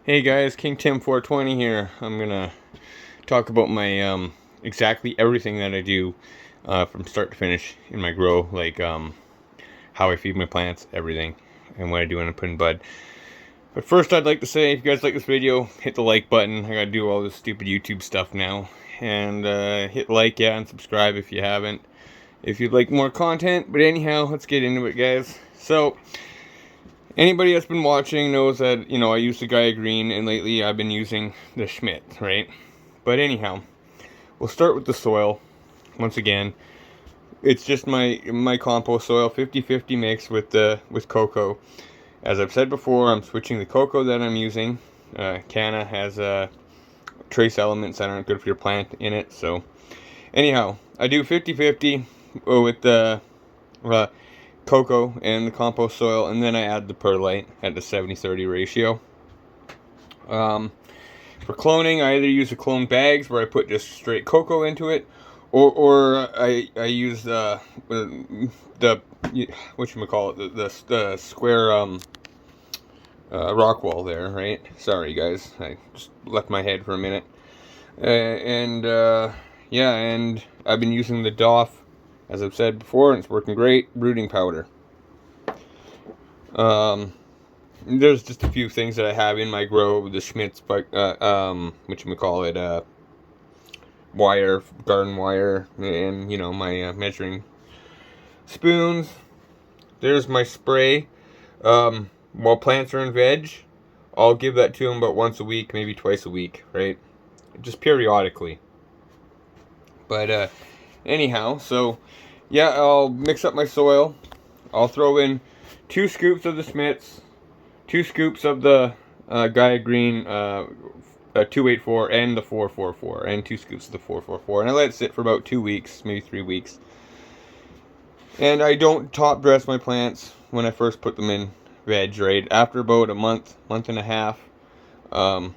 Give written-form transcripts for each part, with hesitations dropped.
Hey guys, King Tim 420 here. I'm gonna talk about my exactly everything that I do from start to finish in my grow, like how I feed my plants, everything, and what I do when I put in bud. But first, I'd like to say, if you guys like this video, hit the like button. I gotta do all this stupid YouTube stuff now, and hit like, yeah, and subscribe if you haven't. If you'd like more content, but anyhow, let's get into it, guys. So, anybody that's been watching knows that, I use the Gaia Green, and lately I've been using the Schmidt, right? But anyhow, we'll start with the soil. Once again, it's just my compost soil, 50-50 mix with cocoa. As I've said before, I'm switching the cocoa that I'm using. Canna has trace elements that aren't good for your plant in it, so anyhow, I do 50-50 with the cocoa and the compost soil, and then I add the perlite at the 70-30 ratio. For cloning, I either use the clone bags where I put just straight cocoa into it, or I use the whatchamacallit, the square rock wall there, right? Sorry guys, I just left my head for a minute. Yeah, and I've been using the Doff, as I've said before, and it's working great. Rooting powder. There's just a few things that I have in my grow. The Schmidt's, wire, garden wire, and my measuring spoons. There's my spray. While plants are in veg, I'll give that to them about once a week, maybe twice a week, right? Just periodically. But anyhow, so yeah, I'll mix up my soil. I'll throw in 2 scoops of the Schmidt's, 2 scoops of the Gaia Green 284 and the 444, and 2 scoops of the 444, and I let it sit for about 2 weeks, maybe 3 weeks. And I don't top dress my plants when I first put them in veg, right? After about a month and a half, I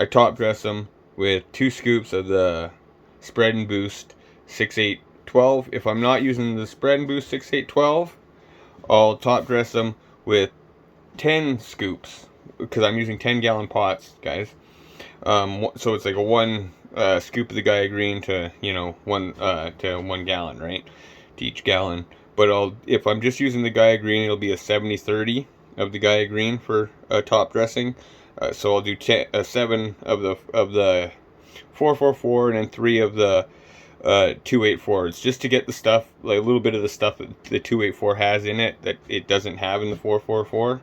top dress them with 2 scoops of the Spread and Boost 6812. If I'm not using the Spread and Boost 6812, I'll top dress them with 10 scoops, because I'm using 10-gallon pots, guys. So it's like a 1 scoop of the Gaia Green to 1 gallon, right? To each gallon. But if I'm just using the Gaia Green, it'll be a 70-30 of the Gaia Green for top dressing. So I'll do 7 of the 444 and then 3 of the 284. It's just to get the stuff, like a little bit of the stuff that the 284 has in it that it doesn't have in the 444.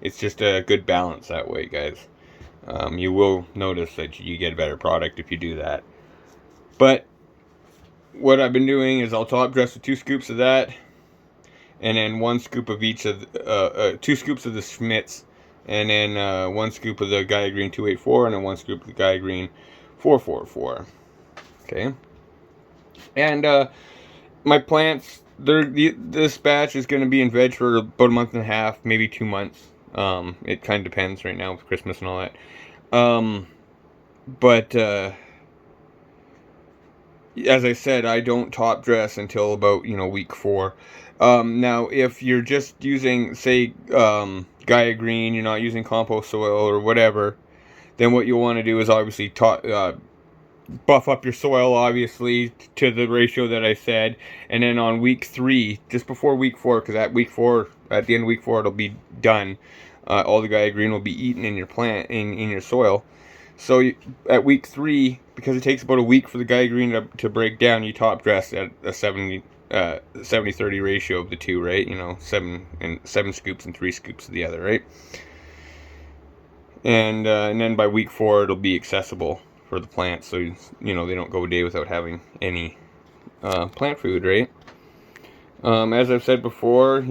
It's just a good balance that way, guys. You will notice that you get a better product if you do that. But what I've been doing is I'll top dress with 2 scoops of that, and then 1 scoop of each of 2 scoops of the Schmidt's, and then 1 scoop of the Gaia Green 284, and then 1 scoop of the Gaia Green 444. Okay. And my plants, this batch is going to be in veg for about a month and a half, maybe 2 months. It kind of depends right now with Christmas and all that. But as I said, I don't top dress until about week 4. Now, if you're just using, say, Gaia Green, you're not using compost soil or whatever, then what you'll want to do is obviously buff up your soil, obviously, to the ratio that I said. And then on week 3, just before week 4, because at the end of week 4, it'll be done. All the Gaia Green will be eaten in your plant, in your soil. So at week 3, because it takes about a week for the Gaia Green to break down, you top dress at a 70-30 ratio of the 2, right? 7 scoops and 3 scoops of the other, right? And then by week 4, it'll be accessible for the plants, so they don't go a day without having any plant food, right? As I've said before,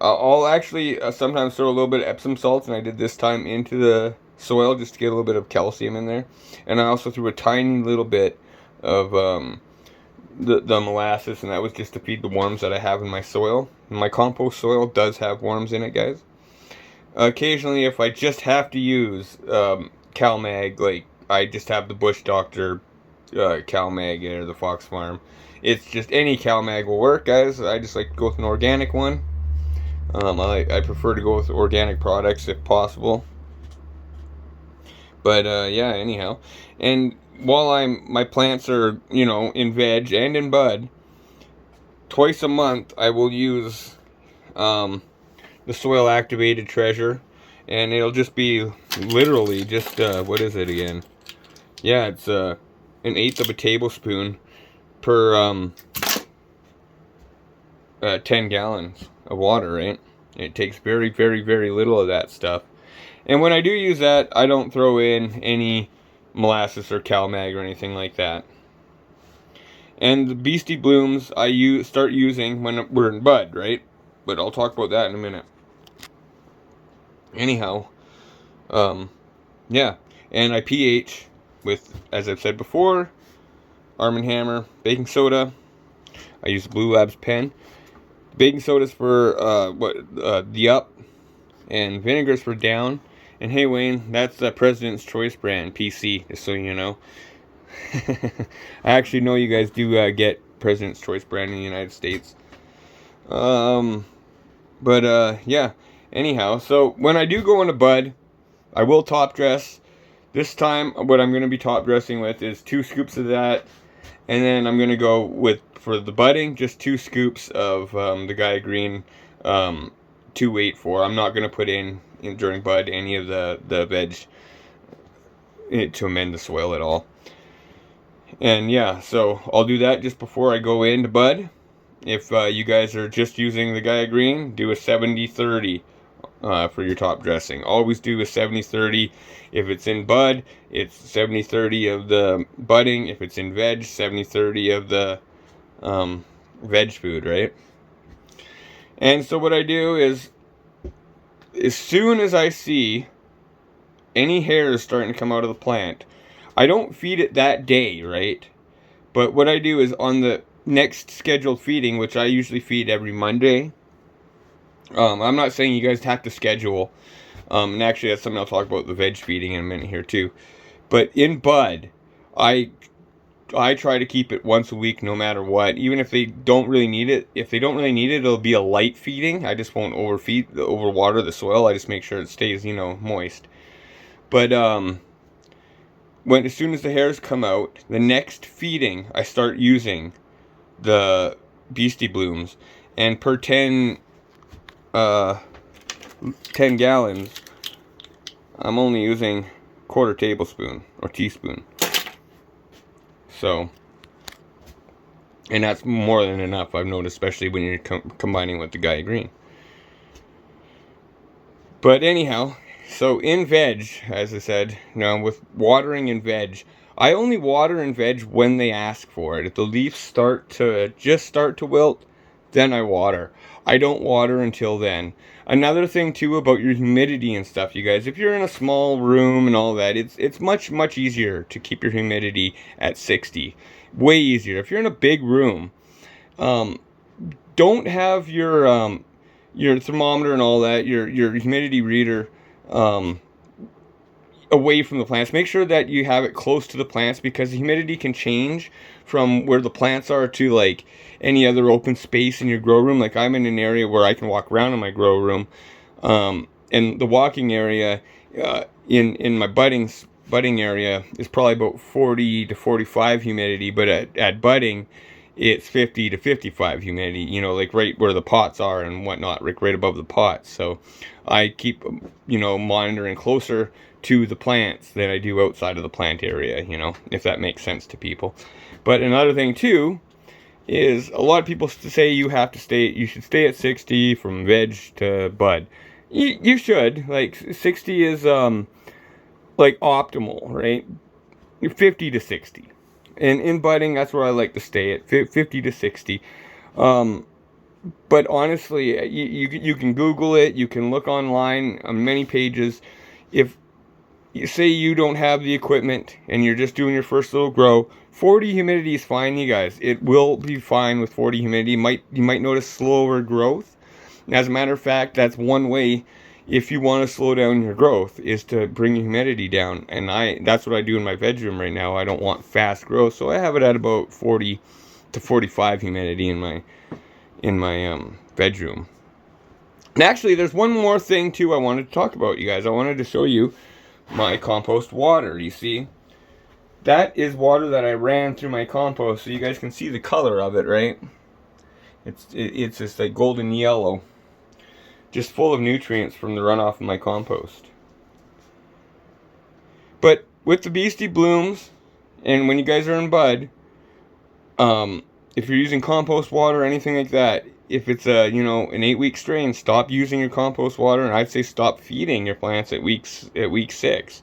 I'll actually sometimes throw a little bit of Epsom salts, and I did this time into the soil just to get a little bit of calcium in there. And I also threw a tiny little bit of the molasses, and that was just to feed the worms that I have in my soil. And my compost soil does have worms in it, guys. Occasionally, if I just have to use CalMag, like I just have the Bush Doctor CalMag or the Fox Farm. It's just any CalMag will work, guys. I just like to go with an organic one. I prefer to go with organic products if possible. But yeah, anyhow, and while my plants are, you know, in veg and in bud, twice a month I will use the soil activated treasure, and it'll just be literally just what is it again? Yeah, it's an eighth of a tablespoon per 10 gallons of water, right? It takes very, very, very little of that stuff. And when I do use that, I don't throw in any molasses or CalMag or anything like that. And the Beastie Blooms I start using when we're in bud, right? But I'll talk about that in a minute. Anyhow, yeah, and I pH with, as I've said before, Arm & Hammer baking soda. I use Blue Labs pen. Baking soda's for the up, and vinegar's for down. And hey, Wayne, that's the President's Choice brand, PC, just so you know. I actually know you guys do get President's Choice brand in the United States. Yeah. Anyhow, so when I do go into bud, I will top dress. This time, what I'm going to be top dressing with is 2 scoops of that, and then I'm going to go with, for the budding, just 2 scoops of the Gaia Green 284. I'm not going to put in during bud any of the veg to amend the soil at all. And yeah, so I'll do that just before I go into bud. If you guys are just using the Gaia Green, do a 70-30 for your top dressing. Always do a 70-30. If it's in bud, it's 70-30 of the budding. If it's in veg, 70-30 of the veg food, right? And so what I do is, as soon as I see any hairs starting to come out of the plant, I don't feed it that day, right? But what I do is on the next scheduled feeding, which I usually feed every Monday. I'm not saying you guys have to schedule. And actually that's something I'll talk about, the veg feeding, in a minute here too. But in bud, I try to keep it once a week no matter what. Even if they don't really need it. If they don't really need it, it'll be a light feeding. I just won't overwater the soil. I just make sure it stays, you know, moist. But as soon as the hairs come out, the next feeding I start using the Beastie Blooms, and per 10 gallons I'm only using 1/4 tablespoon or teaspoon. So, and that's more than enough, I've noticed, especially when you're combining with the Gaia Green. But anyhow, so in veg, as I said, now with watering in veg, I only water in veg when they ask for it. If the leaves start to wilt, then I water. I don't water until then. Another thing too about your humidity and stuff, you guys, if you're in a small room and all that, it's much easier to keep your humidity at 60. Way easier. If you're in a big room, don't have your thermometer and all that, your humidity reader away from the plants. Make sure that you have it close to the plants, because the humidity can change from where the plants are to like any other open space in your grow room. Like I'm in an area where I can walk around in my grow room, and the walking area in my budding area is probably about 40 to 45 humidity, but at budding it's 50 to 55 humidity, you know, like right where the pots are and whatnot, right above the pots. So I keep, you know, monitoring closer to the plants than I do outside of the plant area, you know, if that makes sense to people. But another thing too is, a lot of people say you should stay at 60 from veg to bud. You should, like 60 is like optimal, right? 50 to 60. And in budding, that's where I like to stay at, 50 to 60. But honestly, you can Google it. You can look online on many pages. If you say you don't have the equipment and you're just doing your first little grow, 40 humidity is fine, you guys. It will be fine with 40 humidity. You might notice slower growth. As a matter of fact, that's one way, if you want to slow down your growth, is to bring your humidity down. And that's what I do in my bedroom right now. I don't want fast growth, so I have it at about 40 to 45 humidity in my bedroom. And actually, there's one more thing too I wanted to talk about, you guys. I wanted to show you my compost water. You see, that is water that I ran through my compost, so you guys can see the color of it, right? It's just like golden yellow, just full of nutrients from the runoff of my compost. But with the Beastie Blooms, and when you guys are in bud, if you're using compost water or anything like that, if it's an 8-week strain, stop using your compost water, and I'd say stop feeding your plants at week 6.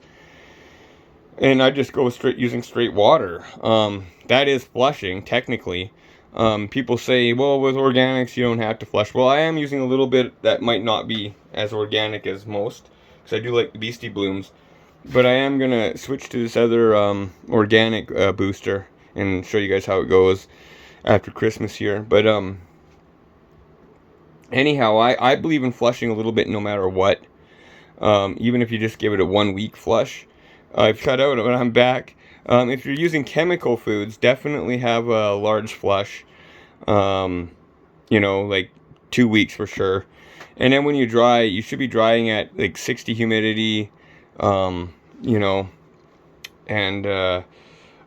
And I just go using straight water. That is flushing technically. People say, well, with organics you don't have to flush. Well, I am using a little bit that might not be as organic as most, because I do like the Beastie Blooms. But I am going to switch to this other organic booster and show you guys how it goes after Christmas here. But anyhow, I believe in flushing a little bit no matter what. Even if you just give it a 1-week flush. I've cut out when I'm back. If you're using chemical foods, definitely have a large flush. Like 2 weeks for sure. And then when you dry, you should be drying at like 60 humidity. And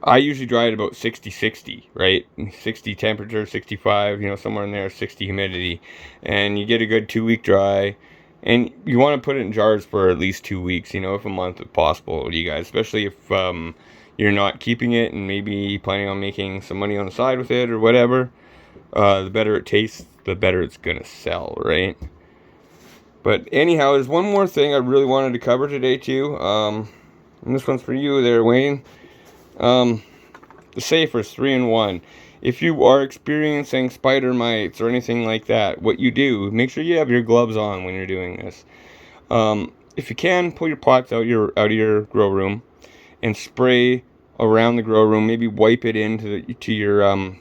I usually dry at about 60, right? 60 temperature, 65, somewhere in there, 60 humidity. And you get a good 2-week dry. And you want to put it in jars for at least 2 weeks, if a month if possible, you guys. Especially if you're not keeping it and maybe planning on making some money on the side with it or whatever. The better it tastes, the better it's going to sell, right? But anyhow, there's one more thing I really wanted to cover today too. And this one's for you there, Wayne. The Safer's 3-in-1. If you are experiencing spider mites or anything like that, what you do, make sure you have your gloves on when you're doing this. If you can, pull your pots out of your grow room and spray around the grow room. Maybe wipe it into your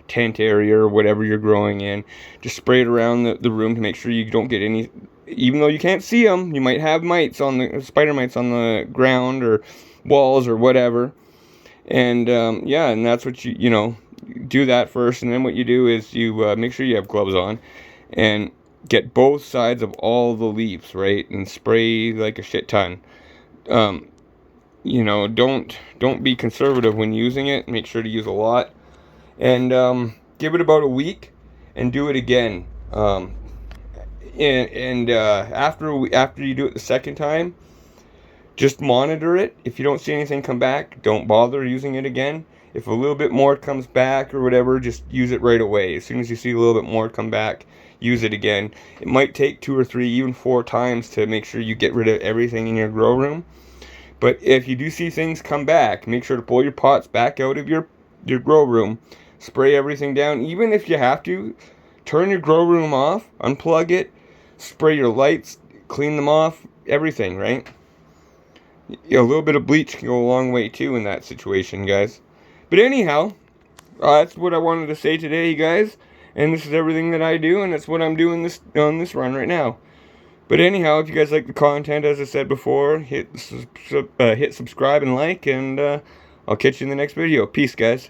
tent area or whatever you're growing in. Just spray it around the room to make sure you don't get any. Even though you can't see them, you might have spider mites on the ground or walls or whatever. And and that's what you do that first, and then what you do is you make sure you have gloves on and get both sides of all the leaves, right, and spray like a shit ton. Don't be conservative when using it. Make sure to use a lot, and give it about a week and do it again. After you do it the second time, just monitor it. If you don't see anything come back, don't bother using it again. If a little bit more comes back or whatever, just use it right away. As soon as you see a little bit more come back, use it again. It might take 2 or 3, even 4 times to make sure you get rid of everything in your grow room. But if you do see things come back, make sure to pull your pots back out of your grow room. Spray everything down. Even if you have to, turn your grow room off, unplug it, spray your lights, clean them off, everything, right? A little bit of bleach can go a long way too in that situation, guys. But anyhow, that's what I wanted to say today, you guys. And this is everything that I do, and that's what I'm doing on this run right now. But anyhow, if you guys like the content, as I said before, hit subscribe and like, and I'll catch you in the next video. Peace, guys.